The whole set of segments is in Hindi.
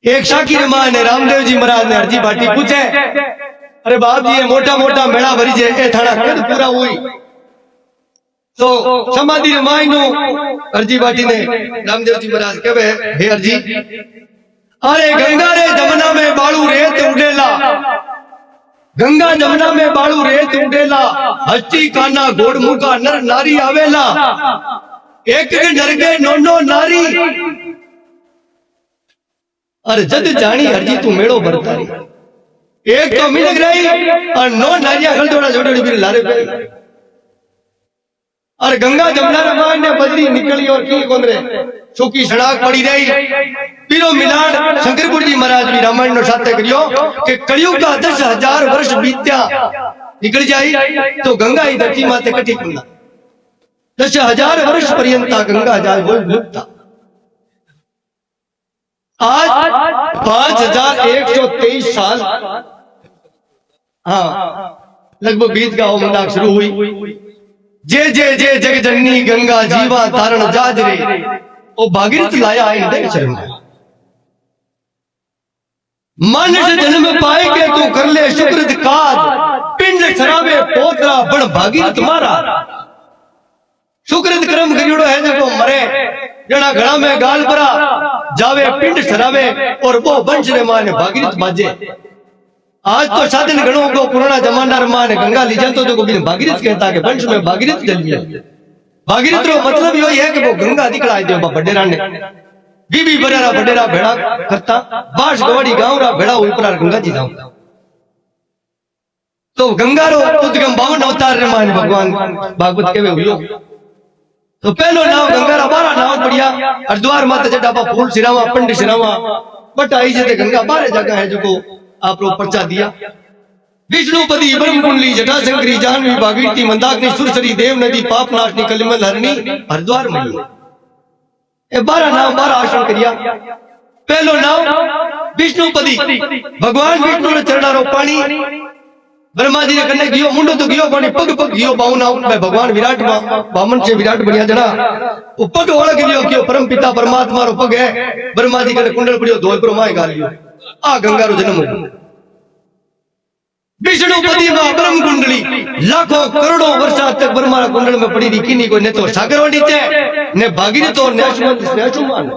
एक शाकिर मां ने रामदेव जी महाराज ने हरजी भाटी पूछे, अरे बाप जी ये मोटा मोटा मेला भरी जे ए थाना कद पूरा हुई? तो समाधि रे माई नो हरजी भाटी ने रामदेव जी महाराज कहे, हे हरजी, अरे गंगा रे जमुना में बालू रेत उडेला, गंगा जमुना में बालू रेत उडेला, हस्ती काना घोड़ मुका नर नारी आवेला, एक नरगे नोनो नारी। अरे जद जानी हरजी तू मेड़ो भरता रही, एक तो मिनक रही और 9 नारिया खलडोड़ा जोड़ोड़ी भी लारे पे। और गंगा जमुना रे मां ने बजरी निकली और की कोन रे सूकी सड़ाक पड़ी रही। पीरो मिलान शंकरपुर जी महाराज भी रामायण नो साथे करियो कि कलयुग का 10,000 वर्ष बीत्या निकल जाई तो गंगा ही धरती माते कटी कुंडा 10,000 वर्ष पर्यंत गंगा जाए वो लुप्ता। आज 5,123 साल हाँ लगभग बीत का मुंडाक शुरू हुई। जे जे जे जग जननी गंगा जीवा तारण जाज रे ओ भागीरथ लाया है देख चरण मनुष्य जन्म पाए के तू कर ले शुक्र काज, पिंड सरावे पोतरा बण भागीरथ मारा। शुक्र कर्म करियोड़ो है जो मरे जना घड़ा में गाल परा जावे पिंड सरावे और वो वंश रे माने भागीरथ बाजे। आज तो साधन गणों को पुराना जमाना रे माने गंगा ली जातो जो बिन भागीरथ कहता के वंश में भागीरथ जन्मिया। भागीरथ रो मतलब यो है कि वो गंगा निकला दे बडेरा ने बीबी बडेरा बडेरा भेड़ा करता बास गवाड़ी गांव रा भेड़ा ऊपर गंगा जी जाऊ तो गंगा रो उद्गम 52 अवतार रे माने भगवान भागवत केवे हुयो। तो पहलो नाव गंगा रा 12 नाव बढ़िया हरिद्वार माते जटा फूल सिरावा पंड सिरावा बट आई जे गंगा 12 जगह है जो आप लोग पर्चा दिया। विष्णुपति ब्रह्म कुंडली जटा शंकरी जानवी भागीरथी मंदाकिनी सुरसरी देव नदी पाप नाशनी कलिमल हरणी हरिद्वार में ये 12 नाव 12 आसन करिया। पहलो नाव विष्णुपति भगवान विष्णु ने चरणा रो पानी ब्रह्मा जी ने कन्ने गियो मुंडो तो गियो पानी पग पग गियो बाऊ नाव में भगवान विराट बामन से विराट बढ़िया जना वो पग ओळख लियो कियो परम पिता परमात्मा रो पग है। ब्रह्मा जी के कुंडल पड़ियो धोय पर माय गाल लियो आ गंगा रो जन्म हो। विष्णुपति में ब्रह्म कुंडली लाखों करोड़ों वर्षा तक ब्रह्मा कुंडल में पड़ी रही किन्हीं को ने तो सागर व नीचे ने भागीरथ और न्यासुमान।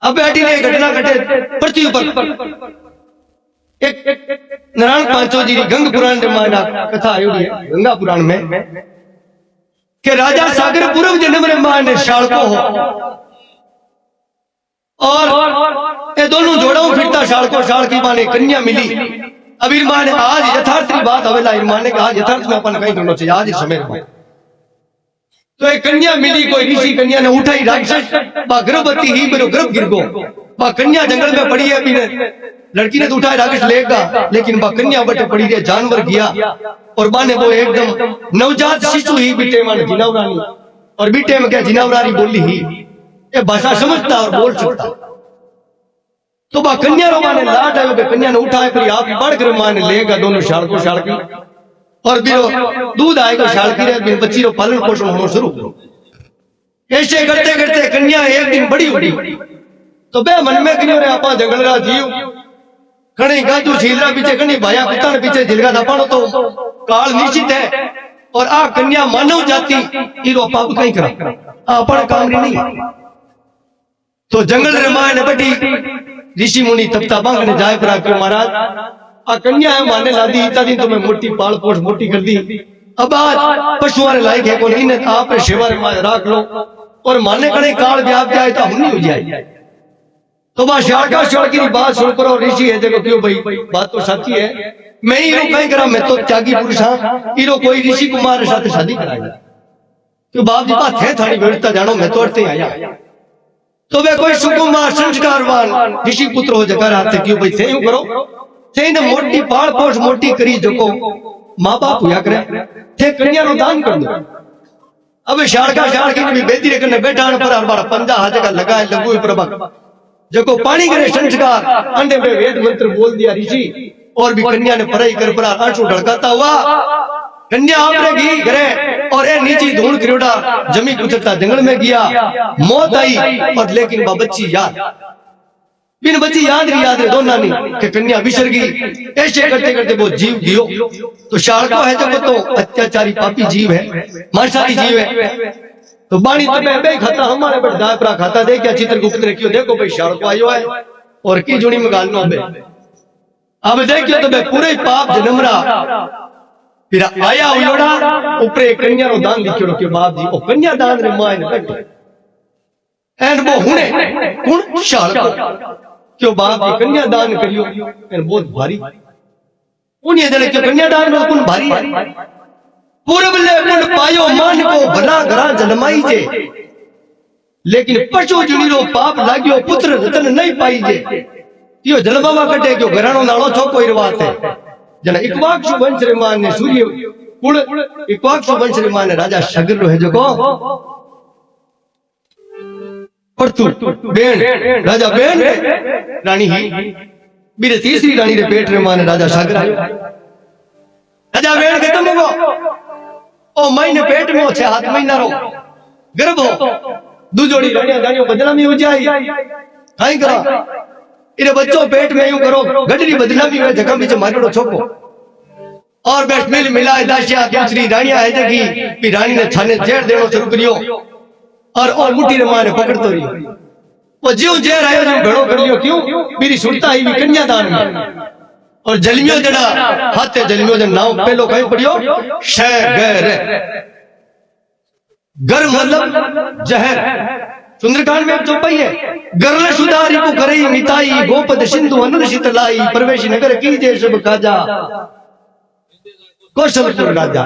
अब बेटी ने घटना घटे पृथ्वी पर एक नारायण पांचो जी गंग पुराण में माना कथा आई है गंगा पुराण में कि राजा सागर पूर्व जन्म रे मां ने शालको हो और ये दोनों जोड़ाऊ फिरता शालको शाल की माने कन्या मिली। अब इरमां ने आज यथार्थ की बात हवेला इरमां ने कहा यथार्थ में अपन कहीं करना चाहिए आज इस समय में। तो एक कन्या मिली कोई ऋषि कन्या ने उठाई राक्षस बा गर्भवती ही मेरे गर्भ गिर गो बा कन्या जंगल में पड़ी है अभी लड़की ने तो उठाया राक्षस लेगा लेकिन बा कन्या बटे पड़ी है जानवर गया और माने वो एकदम नवजात शिशु ही बीटे माने जिनावरानी और बीटे में क्या जिनावरानी बोली ही ये भाषा समझता और बोल सकता। तो बा कन्या रो माने लाड आयो कन्या ने उठाए फिर आप बढ़ कर माने लेगा दोनों शाल को शाल की और फिर दूध आएगा शाल की रे बच्ची रो पालन पोषण होना शुरू करो। ऐसे करते करते कन्या एक दिन बड़ी हुई तो बे मन में क्यों रे आपा जंगल रा जीव कणी गाजू झीलरा पीछे कणी भाया कुत्ता पीछे झिलगा दपानो तो काल निश्चित है और आ कन्या मानव जाति इरो पाप कहीं करा अपन काम नहीं। तो जंगल रे मां ने बड़ी ऋषि मुनि तपता बांग ने जाय पर के महाराज आ कन्या है माने लादी इतना दिन तो मैं मोटी पाल पोष मोटी कर दी अब आज पशुओं रे लायक है कोई ने आप रे सेवा रे मां राख लो और माने कणे काल व्याप जाए तो हम नहीं हो जाए। तो बा शालका शाल की बात सुन करो ऋषि है देखो क्यों भाई बात तो सच्ची है मैं ही कहीं करा मैं तो त्यागी पुरुष हां इरो कोई ऋषि कुमार के साथ शादी कराएगा क्यों बाप जी बात है थानी व्यवस्था जानो मैं तो अड़ते आया। तो वे कोई सुकुमार संस्कारवान ऋषि पुत्र हो जगह रहते क्यों भाई थे करो थे ने मोटी पाल पोष मोटी करी जको मां बाप हुआ करे थे कन्या नो दान कर दो। अब शालका शाल की भी बेटी रे कने बैठा पर हमारा पंजा हाथ का लगाए लगू प्रभा जको पानी करे संस्कार अंडे में वेद मंत्र बोल दिया ऋषि और भी कन्या ने पढ़ाई कर पर आंसू ढड़काता हुआ कन्या आपने घी करे और ए नीचे धूल करोड़ा जमी कुचलता जंगल में गया मौत आई और लेकिन बच्ची याद बिन बची याद रे दोनों नहीं कि कन्या बिछड़ गई। ऐसे करते करते वो जीव गियो। तो शालको है जब तो अत्याचारी पापी जीव है, मांसाहारी जीव है। तो बाणी तो बे खाता हमारे बड़ दायपरा खाता दे क्या चित्रगुप्त ने क्यों देखो भाई शालको आयो है और की जुड़ी में गालनो अब देखियो तो मैं पूरे पाप जन्मरा फिर आया उयोड़ा ऊपर कन्या रो दान लिखियो के बाप जी ओ कन्या दान रे मां ने बैठो एंड वो हुने कौन शालको क्यों बाप जी कन्या दान करियो एंड बहुत भारी उन्हें जने क्यों कन्या दान में कौन भारी है पूरब ले गुण पायो मान को भला घरा जन्माई जे लेकिन पशु जुनीरो पाप लाग्यो पुत्र रतन नहीं पाई जे यो जलबावा कटे क्यों घरानो नालो छोको इरवात है जना इक्वाक्षु वंश रे मान ने सूर्य कुल इक्वाक्षु वंश रे मान ने राजा शगर रो है जको पर तू बेन राजा बेन रानी ही मेरे तीसरी रानी रे पेट रे मान ने राजा शगर आयो राजा बेन खत्म हो ओ महीने पेट में 6 महीना रो गर्भ हो दूजोड़ी रानियां गानियों बदनामी हो जाई काई करा इरे बच्चों पेट में यूं करो गडरी बदनामी हुए जगह बीच मारोड़ो छोको और बेस्ट मिल मिलाए दाशिया दूसरी रानियां है जगी भी रानी ने छाने जेर देनो शुरू करियो और मुट्ठी रे माने पकड़तो रही वो ज्यों जेर आयो जो घड़ो कर लियो क्यों मेरी सुरता ही भी कन्यादान में और जलमियो जड़ा हाथे जलमियो जन नाम पहलो कहीं पड़ियो शगर गर मतलब जहर सुंदरकांड में चौपाई है गरल सुधारी को करई मिताई गोपद सिंधु अनर शीतलाई प्रवेश नगर की जय सब काजा कौशलपुर राजा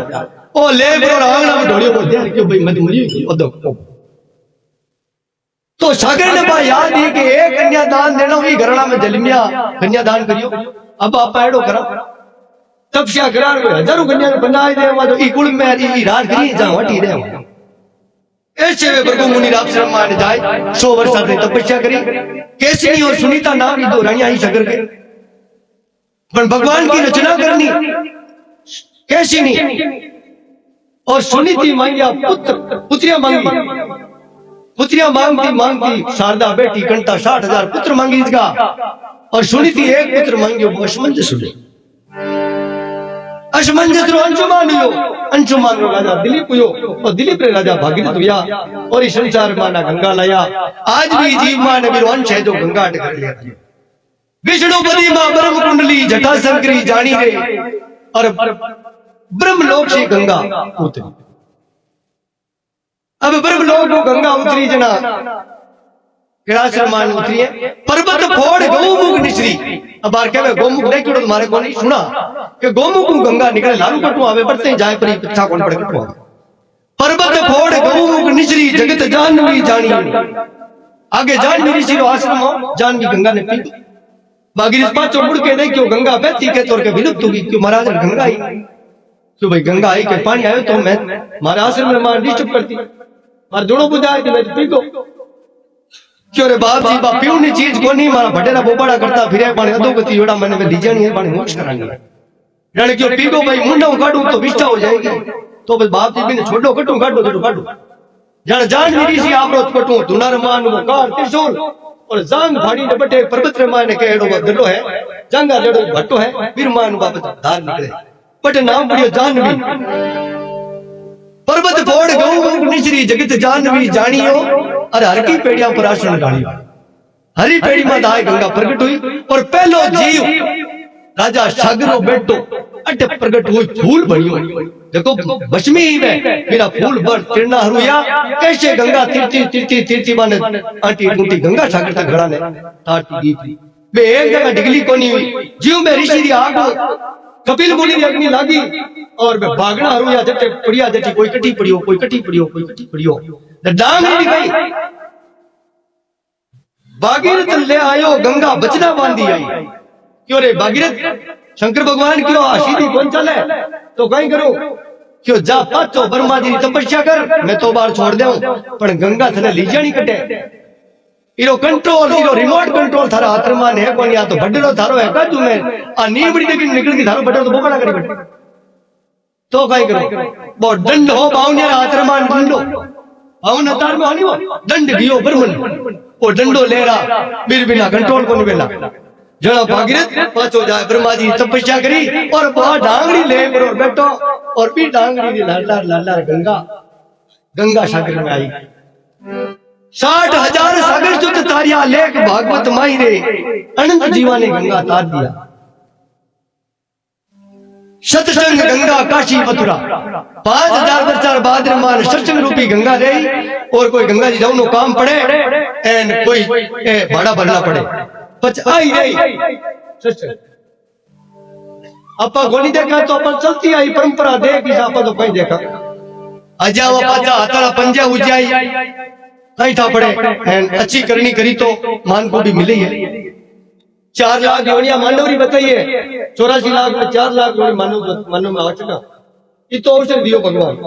ओ ले बरो आंगना में ढोलियो को देर क्यों भाई मत मरी की ओदो तो सागर ने बा याद है कि एक कन्यादान देनो ही घरना में जलमिया कन्यादान करियो अब आप एड़ो करा तपस्या करा हजारों कन्या बनाए दे वा तो ई कुल में ई राज करी जा हटी दे ऐसे वे भृगु मुनि रामश्रम मान जाए 100 वर्ष से तपस्या करी केसरी और सुनीता नाम की दो रानियां ही शगर के पर भगवान की रचना करनी कैसी नहीं और सुनीति मांगिया पुत्र पुत्रियां मांगती शारदा बेटी घंटा 60,000 पुत्र मांगी इसका और सुनीति एक पुत्र मांगियो असमंजस हुए असमंजस रो अंशुमान रो राजा दिलीप हुयो और दिलीप रे राजा भागीरथ हुया और इस संसार माना गंगा लाया आज भी जीव मान भी वंश है जो गंगा अट कर लिया विष्णु पदी मां ब्रह्म कुंडली जटा शंकरी जानी रे और ब्रह्मलोक से गंगा उतरी अब ब्रह्मलोक को गंगा उतरी जना कैलाशमान उतरी है पर्वत फोड़ गौमुख निश्री अब बार कहे गौमुख नहीं क्यों तुम्हारे को नहीं सुना कि गौमुख गंगा निकले लालू कटू आवे बढ़ते जाए पर पिछा कौन पड़ कटू पर्वत फोड़ गौमुख निश्री जगत जानवी जानी आगे जानवी ऋषि रो आश्रम जानवी गंगा ने पी भागीरथ पाछो मुड़ के देखियो गंगा बहती के तौर के विलुप्त होगी क्यों महाराज गंगा आई क्यों भाई गंगा आई के पानी आयो तो मैं मारा आश्रम में मान डिस्टर्ब करती मार दोनों बुझाए थी मैं पी गो क्यों रे बाप जी बा पीवनी चीज को नहीं मारा भटेरा बोबाड़ा करता फिरे पानी अधोगति योड़ा मैंने में लीजानी है पानी मोक्ष करानी है यानी क्यों पी गो भाई मुंडा काटू तो विष्ठा हो जाएगी तो बस बाप जी बिन छोड़ो कटू काटो तो काटू जान जान मेरी सी आपरो कटू दुनार मान वो कार त्रिशूल और जांग फाड़ी ने बटे पर्वत रे मान के एड़ो गड्ढो है जंगा जड़ो भट्टो है फिर मान वापस धार निकले बटे नाम बढ़ियो जानवी पर्वत फोड़ गौमुख निश्री जगत जानवी जानियो अरे हर की पेड़िया पर आसन डाली हरी पेड़ी में दाए गंगा प्रकट हुई और पहलो जीव राजा सागरो बेटो अट प्रकट हुई फूल बनियो देखो बशमी ही में मेरा फूल बर तिरना हरुया कैसे गंगा तीर्ती माने आंटी टूटी गंगा सागर तक घड़ा ने ताटी गई वे एक जगह डिगली कोनी हुई जीव में ऋषि दी आग कपिल मुनि ने अग्नि लागी और वे भागना हरुया जटे पड़िया जटी कोई कटी पड़ियो डांग नहीं गई भागीरथ ले आयो गंगा बचना बांधी आई क्यों रे भागीरथ शंकर भगवान क्यों सीधी कौन चले तो कहीं करो क्यों जा पाचो ब्रह्मा जी तपस्या कर मैं तो बार छोड़ दूं पर गंगा थने लीजा नहीं कटे इरो कंट्रोल इरो रिमोट कंट्रोल थारा हाथ में है कोनी या तो बड्डो थारो है काजू में आ नीबड़ी देख निकल की थारो बड्डो तो बोकड़ा करी बैठे तो कहीं करो वो दंड हो बावने हाथ में दंडो बावन अवतार में होनी वो दंड गियो ब्रह्मन वो डंडो ले रहा बीर बिना कंट्रोल को नहीं बेला जना भागीरथ पाछो जाए ब्रह्मा जी तपस्या करी और बहुत डांगड़ी ले पर बैठो और भी डांगड़ी की लाल गंगा गंगा सागर में आई 60,000 सागर जुत तारिया लेख भागवत माई रे अनंत जीवा ने गंगा तार दिया सत्संग गंगा काशी मथुरा 5,000 वर्ष बाद मान सत्संग रूपी गंगा रही और कोई गंगा जी जाऊनो काम पड़े एंड कोई भाड़ा भरना पड़े बच आई रही आपा गोली देखा तो अपन चलती आई परंपरा देख आपा तो कहीं देखा अजावा पाचा हतारा पंजा उजाई कहीं था पड़े एंड अच्छी करनी करी तो मान को भी मिली है 4 लाख योनिया मानवरी बताइए 84 लाख में 4 लाख योनि मानव में आवश्यक ये तो अवसर दियो भगवान